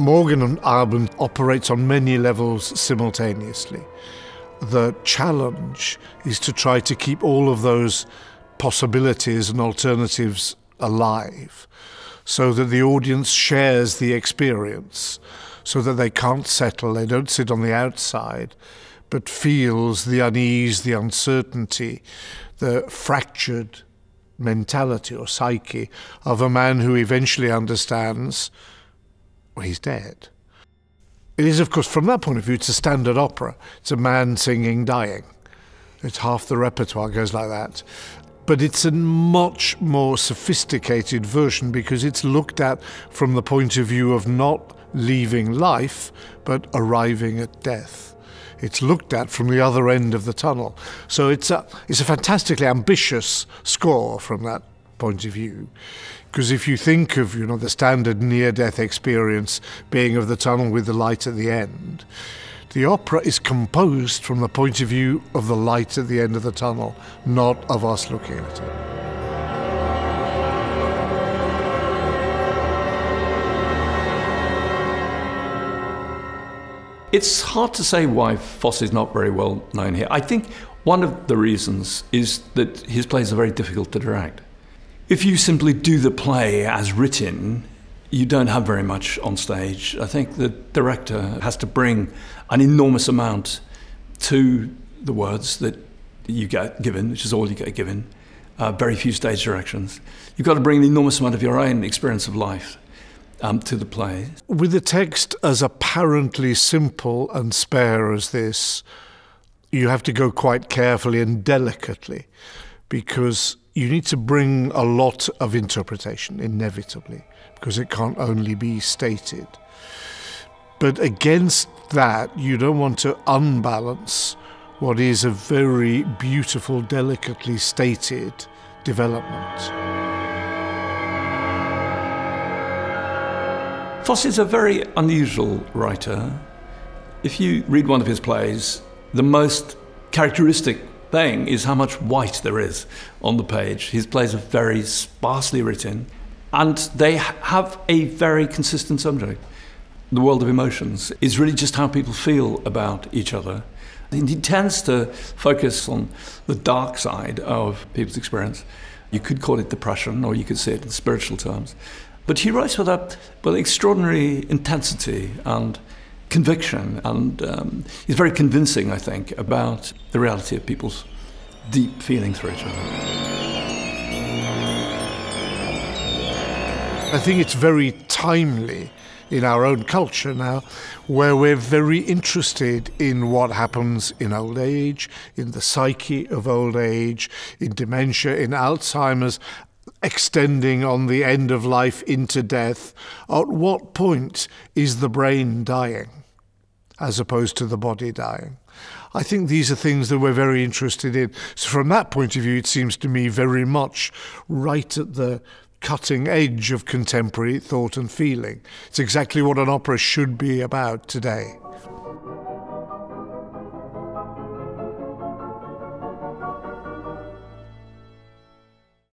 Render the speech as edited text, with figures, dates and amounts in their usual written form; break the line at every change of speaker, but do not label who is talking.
Morgen und Abend operates on many levels simultaneously. The challenge is to try to keep all of those possibilities and alternatives alive, so that the audience shares the experience, so that they can't settle, they don't sit on the outside, but feels the unease, the uncertainty, the fractured mentality or psyche of a man who eventually understands, well, he's dead. It is, of course, from that point of view, it's a standard opera. It's a man singing, dying. It's half the repertoire goes like that. But it's a much more sophisticated version because it's looked at from the point of view of not leaving life, but arriving at death. It's looked at from the other end of the tunnel. So it's a fantastically ambitious score from that point of view. Because if you think of, the standard near-death experience being of the tunnel with the light at the end, the opera is composed from the point of view of the light at the end of the tunnel, not of us looking at it.
It's hard to say why Fosse is not very well known here. I think one of the reasons is that his plays are very difficult to direct. If you simply do the play as written, you don't have very much on stage. I think the director has to bring an enormous amount to the words that you get given, which is all you get given, very few stage directions. You've got to bring an enormous amount of your own experience of life to the play.
With a text as apparently simple and spare as this, you have to go quite carefully and delicately, because you need to bring a lot of interpretation, inevitably, because it can't only be stated. But against that, you don't want to unbalance what is a very beautiful, delicately stated development.
Fosse is a very unusual writer. If you read one of his plays, the most characteristic thing is how much white there is on the page. His plays are very sparsely written, and they have a very consistent subject. The world of emotions is really just how people feel about each other. And he tends to focus on the dark side of people's experience. You could call it depression, or you could say it in spiritual terms. But he writes with extraordinary intensity and conviction, and he's very convincing, I think, about the reality of people's deep feelings for each other.
I think it's very timely in our own culture now, where we're very interested in what happens in old age, in the psyche of old age, in dementia, in Alzheimer's, extending on the end of life into death. At what point is the brain dying as opposed to the body dying? I think these are things that we're very interested in. So from that point of view, it seems to me very much right at the cutting edge of contemporary thought and feeling. It's exactly what an opera should be about today.